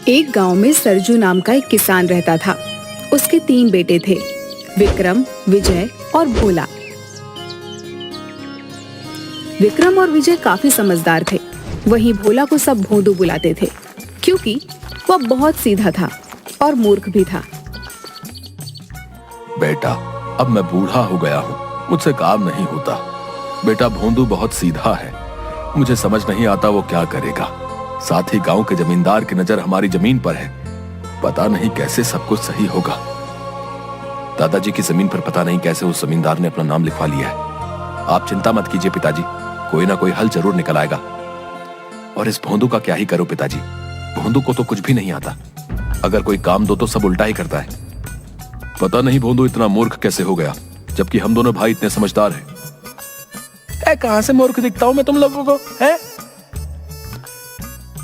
एक गांव में सरजू नाम का एक किसान रहता था। उसके 3 बेटे थे, विक्रम, विजय और भोला। विक्रम और विजय काफी समझदार थे। वहीं भोला को सब भोंदू बुलाते थे, क्योंकि वह बहुत सीधा था और मूर्ख भी था। बेटा, अब मैं बूढ़ा हो गया हूँ, मुझसे काम नहीं होता। बेटा भोंदू बहुत सीधा है, मुझे समझ नहीं आता वो क्या करेगा। साथ ही गांव के जमींदार की नजर हमारी जमीन पर है, पता नहीं कैसे सब कुछ सही होगा। दादाजी की जमीन पर पता नहीं कैसे उस जमींदार ने अपना नाम लिखवा लिया है। आप चिंता मत कीजिए पिताजी, कोई ना कोई हल जरूर निकल आएगा। और इस भोंदू का क्या ही करो पिताजी, भोंदू को तो कुछ भी नहीं आता। अगर कोई काम दो तो सब उल्टा ही करता है। पता नहीं भोंदू इतना मूर्ख कैसे हो गया, जबकि हम दोनों भाई इतने समझदार हैं। कहां से मूर्ख दिखता हूं मैं तुम लोगों को, है?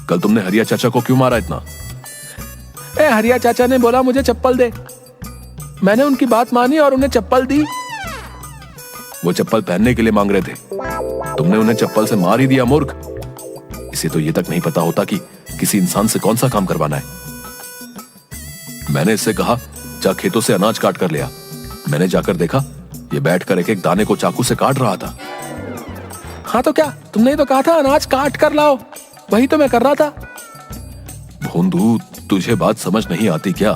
कल तुमने हरिया चाचा को क्यों मारा इतना? हरिया चाचा ने बोला मुझे चप्पल दे, मैंने उनकी बात मानी और उन्हें चप्पल दी। वो चप्पल पहनने के लिए मांग रहे थे, तुमने उन्हें चप्पल से मार ही दिया मूर्ख। इसे तो ये तक नहीं पता होता कि किसी इंसान से कौन सा काम करवाना है। मैंने इससे कहा जा खेतों से अनाज काट कर ले आ। मैंने जाकर देखा ये बैठकर एक एक दाने को चाकू से काट रहा था। हाँ तो क्या, तुमने तो कहा था अनाज काट कर लाओ, वही तो मैं कर रहा था। भोंदू, तुझे बात समझ नहीं आती क्या?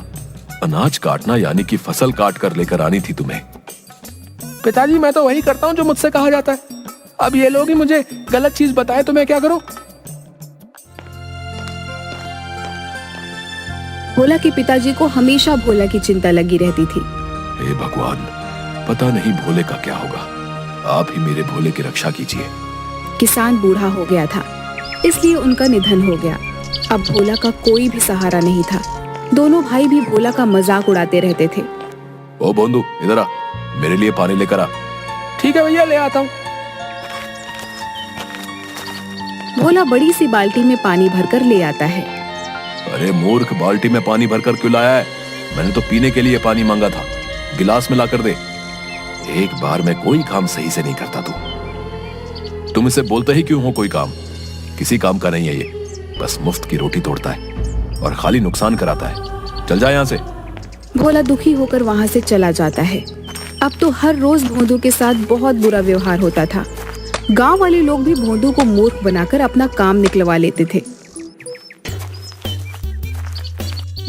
अनाज काटना यानी कि फसल काट कर लेकर आनी थी तुम्हें। पिताजी मैं तो वही करता हूँ जो मुझसे कहा जाता है। अब ये लोग ही मुझे गलत चीज बताए तो मैं क्या करूं? भोला के पिताजी को हमेशा भोला की चिंता लगी रहती थी। हे भगवान, पता नहीं भोले का क्या होगा, आप ही मेरे भोले की रक्षा कीजिए। किसान बूढ़ा हो गया था, इसलिए उनका निधन हो गया। अब भोला का कोई भी सहारा नहीं था। दोनों भाई भी भोला का मजाक उड़ाते रहते थे। ओ भोंदू, इधर आ, मेरे लिए पानी लेकर आ। ठीक है भैया, ले आता हूँ। भोला बड़ी सी बाल्टी में पानी भरकर ले आता है। अरे मूर्ख, बाल्टी में पानी भरकर क्यों लाया है? मैंने तो पीने के लिए पानी मांगा था, गिलास में लाकर दे। एक बार में कोई काम सही से नहीं करता तुम इसे बोलते ही क्यों हो कोई काम? किसी काम का नहीं है ये, बस मुफ्त की रोटी तोड़ता है और खाली नुकसान कराता है। चल जा यहाँ से। भोला दुखी होकर वहाँ से चला जाता है। अब तो हर रोज भोंदू के साथ बहुत बुरा व्यवहार होता था। गांव वाले लोग भी भोंदू को मूर्ख बनाकर अपना काम निकलवा लेते थे।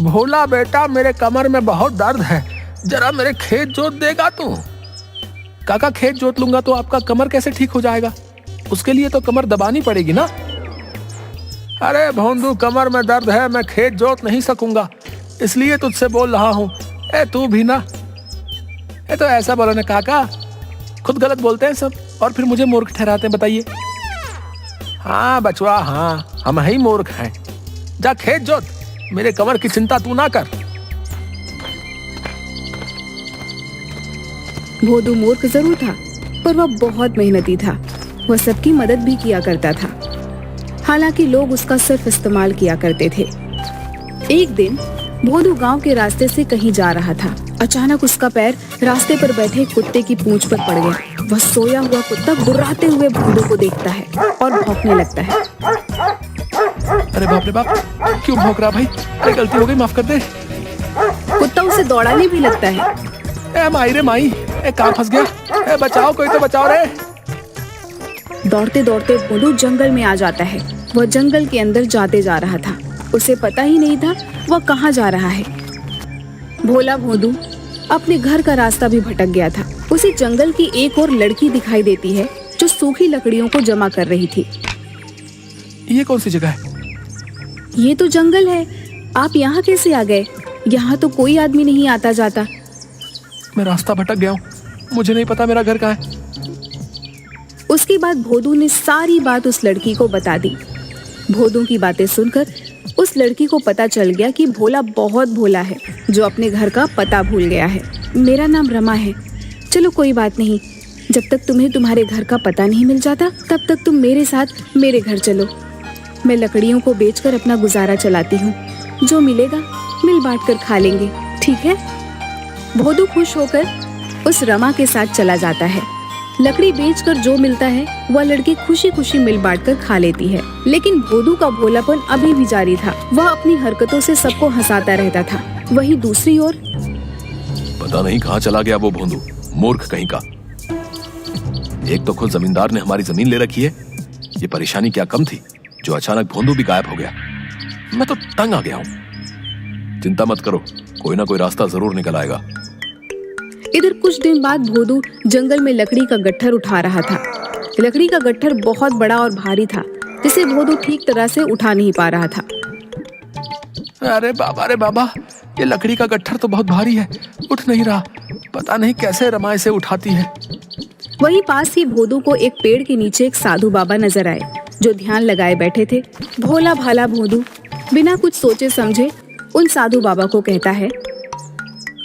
भोला बेटा, मेरे कमर में बहुत दर्द है, जरा मेरे खेत जोत देगा तू? काका, खेत जोत लूंगा तो आपका कमर कैसे ठीक हो जाएगा? उसके लिए तो कमर दबानी पड़ेगी ना। अरे भोंदू, कमर में दर्द है, मैं खेत जोत नहीं सकूंगा, इसलिए तुझसे बोल रहा हूँ। तू भी ना, तो ऐसा बोलो ना काका, खुद गलत बोलते हैं सब और फिर मुझे मूर्ख ठहराते हैं। बताइए। हाँ बचवा, हाँ हम ही मूर्ख हैं। जा खेत जोत, मेरे कमर की चिंता तू ना कर। भोंदू मूर्ख जरूर था, पर वह बहुत मेहनती था। वह सबकी मदद भी किया करता था, हालांकि लोग उसका सिर्फ इस्तेमाल किया करते थे। एक दिन भोंदू गांव के रास्ते से कहीं जा रहा था। अचानक उसका पैर रास्ते पर बैठे कुत्ते की पूंछ पर पड़ गया। वह सोया हुआ कुत्ता गुर्राते हुए भोंदू को देखता है और भौंकने लगता है। अरे बाप रे बाप, क्यों भौंक रहा भाई? अरे गलती हो गई, माफ कर दे। कुत्ता उसे दौड़ाने भी लगता है। माई रे माई, कहाँ फंस गया? बचाओ, कोई तो बचाओ रे। दौड़ते दौड़ते भोंदू जंगल में आ जाता है। वह जंगल के अंदर जाते जा रहा था, उसे पता ही नहीं था वह कहाँ जा रहा है। भोला भोंदू अपने घर का रास्ता भी भटक गया था। उसे जंगल की एक और लड़की दिखाई देती है जो सूखी लकड़ियों को जमा कर रही थी। ये कौन सी जगह है? ये तो जंगल है, आप यहाँ कैसे आ गए? यहाँ तो कोई आदमी नहीं आता जाता। मैं रास्ता भटक गया हूँ, मुझे नहीं पता मेरा घर कहाँ है। उसके बाद भोंदू ने सारी बात उस लड़की को बता दी। भोंदू की बातें सुनकर उस लड़की को पता चल गया कि भोला बहुत भोला है, जो अपने घर का पता भूल गया है। मेरा नाम रमा है। चलो कोई बात नहीं, जब तक तुम्हें तुम्हारे घर का पता नहीं मिल जाता तब तक तुम मेरे साथ मेरे घर चलो। मैं लकड़ियों को बेचकर अपना गुजारा चलाती हूँ, जो मिलेगा मिल बांट कर खा लेंगे, ठीक है? भोंदू खुश होकर उस रमा के साथ चला जाता है। लकड़ी बेचकर जो मिलता है वह लड़की खुशी खुशी मिल बांटकर खा लेती है। लेकिन भोदू का भोलापन अभी भी जारी था। वह अपनी हरकतों से सबको हंसाता रहता था। वहीं दूसरी ओर पता नहीं कहाँ चला गया वो भोंदू, मूर्ख कहीं का। एक तो खुद जमींदार ने हमारी जमीन ले रखी है, ये परेशानी क्या कम थी जो अचानक भोंदू भी गायब हो गया। मैं तो तंग आ गया हूँ। चिंता मत करो, कोई ना कोई रास्ता जरूर निकल आएगा। इधर कुछ दिन बाद भोदू जंगल में लकड़ी का गट्ठर उठा रहा था। लकड़ी का गट्ठर बहुत बड़ा और भारी था, जिसे भोदू ठीक तरह से उठा नहीं पा रहा था। अरे बाबा, ये लकड़ी का गट्ठर तो बहुत भारी है, उठ नहीं रहा। पता नहीं कैसे रमा इसे उठाती है। वहीं पास ही भोदू को एक पेड़ के नीचे एक साधु बाबा नजर आए, जो ध्यान लगाए बैठे थे। भोला भाला भोदू बिना कुछ सोचे समझे उन साधु बाबा को कहता है,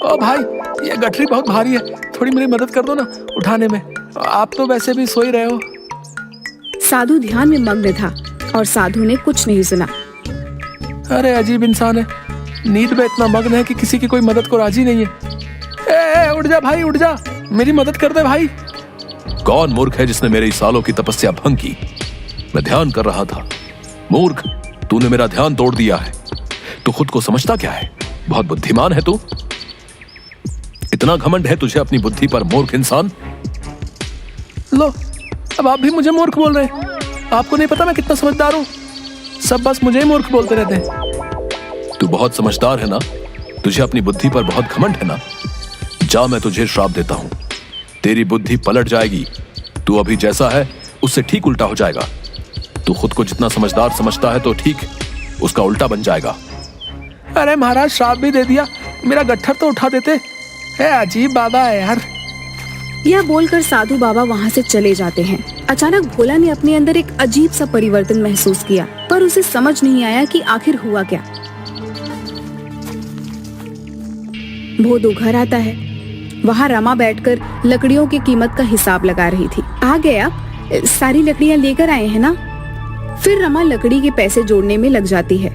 ओ भाई, ये गठरी बहुत भारी है, थोड़ी मेरी मदद कर दो ना उठाने में। आप तो वैसे भी सो ही रहे हो। साधु ध्यान में मग्न था और साधु ने कुछ नहीं सुना। अरे अजीब इंसान है, नींद में इतना मग्न है कि किसी की कोई मदद को राजी नहीं है। ए, उठ जा भाई, उठ जा, मेरी मदद कर दे भाई। कौन मूर्ख है जिसने मेरे सालों की तपस्या भंग की? मैं ध्यान कर रहा था। मूर्ख, तूने मेरा ध्यान तोड़ दिया है। तू खुद को समझता क्या है? बहुत बुद्धिमान है तू। इतना घमंड है तुझे अपनी बुद्धि पर, मूर्ख इंसान। लो, अब आप भी मुझे मूर्ख बोल रहे हैं। आपको नहीं पता मैं कितना समझदार हूँ? सब बस मुझे ही मूर्ख बोलते रहते हैं। तू बहुत समझदार है ना? तुझे अपनी बुद्धि पर बहुत घमंड है ना? जा, मैं तुझे श्राप देता हूँ। तेरी बुद्धि पलट जाएगी। तू अभी जैसा है उससे ठीक उल्टा हो जाएगा। तू खुद को जितना समझदार समझता है तो ठीक उसका उल्टा बन जाएगा। अरे महाराज, श्राप भी दे दिया, मेरा गट्ठर तो उठा देते। है अजीब बाबा है यार। यह बोलकर साधु बाबा वहाँ से चले जाते हैं। अचानक भोला ने अपने अंदर एक अजीब सा परिवर्तन महसूस किया, पर उसे समझ नहीं आया कि आखिर हुआ क्या। भोदू घर आता है। वहाँ रमा बैठकर लकड़ियों की कीमत का हिसाब लगा रही थी। आ गया, सारी लकड़ियाँ लेकर आए हैं ना? फिर रमा लकड़ी के पैसे जोड़ने में लग जाती है।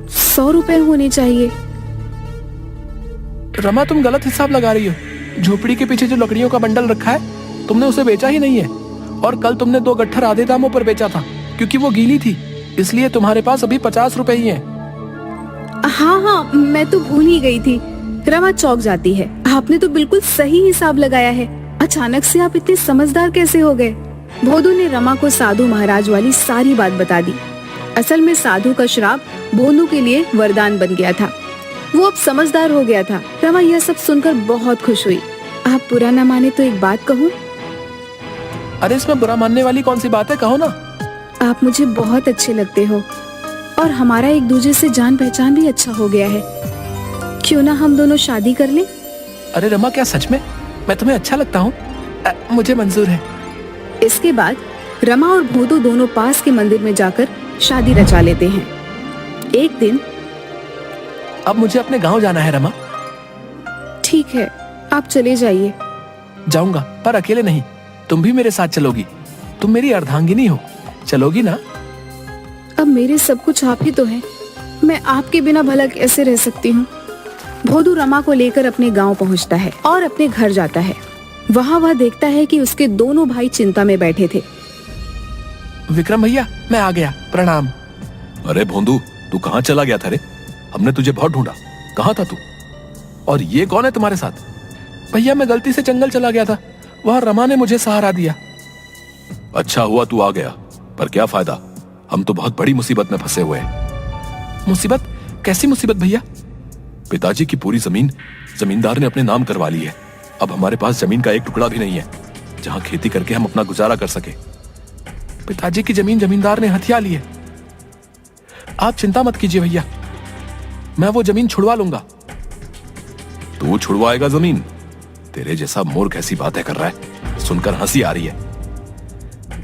100 रुपए होने चाहिए। रमा, तुम गलत हिसाब लगा रही हो। झोपड़ी के पीछे जो लकड़ियों का बंडल रखा है, तुमने उसे बेचा ही नहीं है। और कल तुमने 2 गट्ठर आधे दामों पर बेचा था, क्योंकि वो गीली थी, इसलिए तुम्हारे पास अभी 50 रुपए ही हैं। हाँ, मैं तो भूल ही गई थी। रमा चौंक जाती है। आपने तो बिल्कुल सही हिसाब लगाया है। अचानक से आप इतने समझदार कैसे हो गए? भोदू ने रमा को साधु महाराज वाली सारी बात बता दी। असल में साधु का श्राप भोदू के लिए वरदान बन गया था। वो अब समझदार हो गया था। रमा यह सब सुनकर बहुत खुश हुई। आप बुरा न माने तो एक बात कहूँ? अरे, इसमें बुरा मानने वाली कौन सी बात है, कहो ना। आप मुझे बहुत अच्छे लगते हो और हमारा एक दूसरे से जान पहचान भी अच्छा हो गया है। क्यों ना हम दोनों शादी कर लें? अरे रमा, क्या सच में मैं तुम्हें अच्छा लगता हूँ? मुझे मंजूर है। इसके बाद रमा और भोदू दोनों पास के मंदिर में जाकर शादी रचा लेते हैं। एक दिन, अब मुझे अपने गांव जाना है रमा। ठीक है, आप चले जाइए। जाऊंगा, पर अकेले नहीं, तुम भी मेरे साथ चलोगी। तुम मेरी अर्धांगिनी हो, चलोगी ना? अब मेरे सब कुछ आप ही तो हैं। मैं आपके बिना भला कैसे रह सकती हूँ? भोदू रमा को लेकर अपने गांव पहुँचता है और अपने घर जाता है। वहाँ वह देखता है कि उसके दोनों भाई चिंता में बैठे थे। विक्रम भैया, मैं आ गया, प्रणाम। अरे भोंदू, तू कहाँ चला गया था रे? हमने तुझे बहुत ढूंढा, कहाँ था तू? और ये कौन है तुम्हारे साथ? भैया, मैं गलती से जंगल चला गया था, वहाँ रमा ने मुझे सहारा दिया। अच्छा हुआ तू आ गया, पर क्या फायदा? हम तो बहुत बड़ी मुसीबत में फंसे हुए हैं। मुसीबत? कैसी मुसीबत भैया? पिताजी की पूरी जमीन जमींदार ने अपने नाम करवा ली है। अब हमारे पास जमीन का एक टुकड़ा भी नहीं है जहाँ खेती करके हम अपना गुजारा कर सके। पिताजी की जमीन जमींदार ने हथिया ली है। आप चिंता मत कीजिए भैया, मैं वो जमीन छुड़वा लूंगा। तू छुड़वाएगा जमीन? तेरे जैसा मूर्ख ऐसी बातें कर रहा है, सुनकर हंसी आ रही है।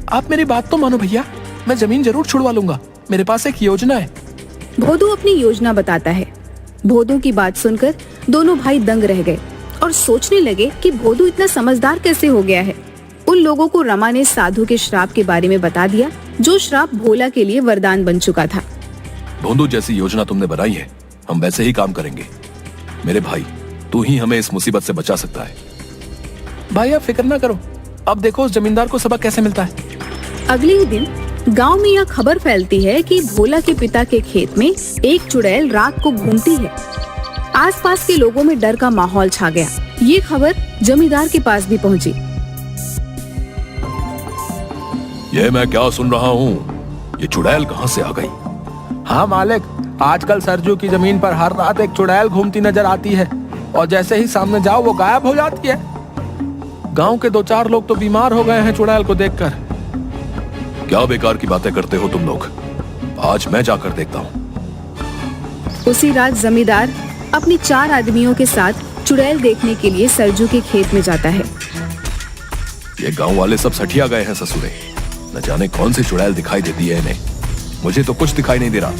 आप मेरी बात तो मानो भैया, मैं जमीन जरूर छुड़वा लूंगा। मेरे पास एक योजना है। भोदू अपनी योजना बताता है। भोदू की बात सुनकर दोनों भाई दंग रह गए और सोचने लगे कि भोदू इतना समझदार कैसे हो गया है। उन लोगों को रमा ने साधु के श्राप के बारे में बता दिया, जो श्राप भोला के लिए वरदान बन चुका था। भोंदू, जैसी योजना तुमने बनाई है हम वैसे ही काम करेंगे। मेरे भाई, तू ही हमें इस मुसीबत से बचा सकता है। भाई, आप फिक्र ना करो, अब देखो उस जमींदार को सबक कैसे मिलता है। अगले ही दिन गांव में यह खबर फैलती है कि भोला के पिता के खेत में एक चुड़ैल रात को घूमती है। आसपास के लोगों में डर का माहौल छा गया। ये खबर जमींदार के पास भी पहुंची। ये मैं क्या सुन रहा हूँ? ये चुड़ैल कहाँ से आ गई? हाँ मालिक, आजकल सरजू की जमीन पर हर रात एक चुड़ैल घूमती नजर आती है और जैसे ही सामने जाओ वो गायब हो जाती है। गांव के 2-4 लोग तो बीमार हो गए हैं चुड़ैल को देखकर। क्या बेकार की बातें करते हो तुम लोग? आज मैं जाकर देखता हूँ। उसी रात जमींदार अपनी 4 आदमियों के साथ चुड़ैल देखने के लिए सरजू के खेत में जाता है। ये गांव वाले सब सठिया गए हैं ससुरे। न जाने कौन सी चुड़ैल दिखाई देती है इन्हें। मुझे तो कुछ दिखाई नहीं दे रहा।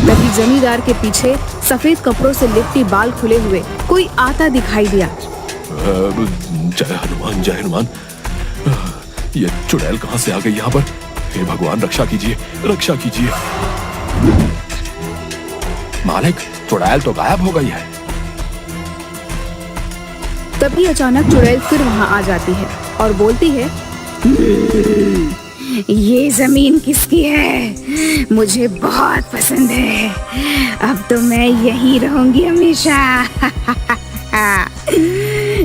तभी जमींदार के पीछे सफेद कपड़ों से लिपटी बाल खुले हुए कोई आता दिखाई दिया। जय हनुमान, जय हनुमान। ये चुड़ैल कहाँ से आ गई यहाँ पर? हे भगवान, रक्षा कीजिए, रक्षा कीजिए। मालिक, चुड़ैल तो गायब हो गई है। तभी अचानक चुड़ैल फिर वहाँ आ जाती है और बोलती है, ये जमीन किसकी है? मुझे बहुत पसंद है। अब तो मैं यहीं रहूंगी हमेशा।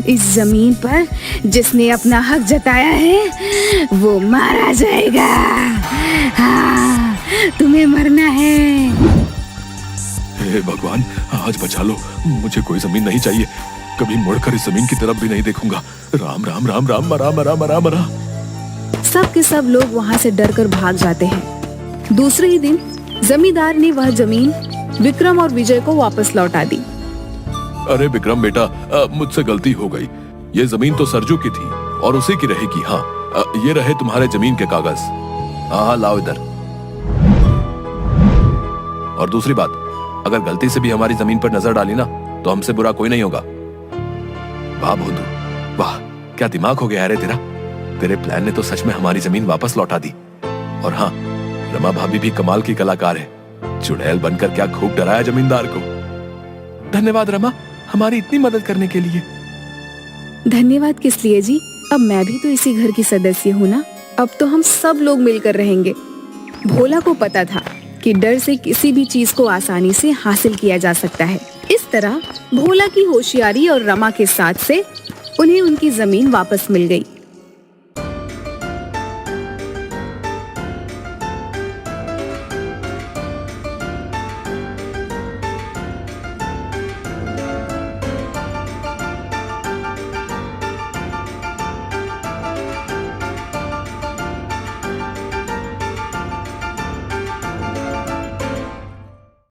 इस जमीन पर जिसने अपना हक जताया है वो मारा जाएगा। हाँ, तुम्हें मरना है। हे भगवान, आज बचा लो। मुझे कोई जमीन नहीं चाहिए। कभी मुड़कर इस जमीन की तरफ भी नहीं देखूंगा। राम राम राम राम, मरा मरा मरा मरा। सब के सब लोग वहाँ से डरकर भाग जाते हैं। दूसरे ही दिन जमींदार ने वह जमीन विक्रम और विजय को वापस लौटा दी। अरे विक्रम बेटा, मुझसे गलती हो गई। ये जमीन तो सरजू की थी और उसी की रहेगी। हाँ, ये रहे तुम्हारे जमीन के कागज। हाँ, लाओ इधर। और दूसरी बात, अगर गलती से भी हमारी जमीन पर नजर डाली ना तो हमसे बुरा कोई नहीं होगा। वाह भोंदू, वाह, क्या दिमाग हो गया रे तेरा। तेरे प्लान ने तो सच में हमारी जमीन वापस लौटा दी। और हाँ, रमा भाभी भी कमाल की कलाकार है। चुड़ैल बनकर क्या खूब डराया जमींदार को। धन्यवाद रमा, हमारी इतनी मदद करने के लिए। धन्यवाद किस लिए जी? अब मैं भी तो इसी घर की सदस्य हूँ ना। अब तो हम सब लोग मिलकर रहेंगे। भोला को पता था कि डर से किसी भी चीज को आसानी से हासिल किया जा सकता है। इस तरह भोला की होशियारी और रमा के साथ से उन्हें उनकी जमीन वापस मिल गई।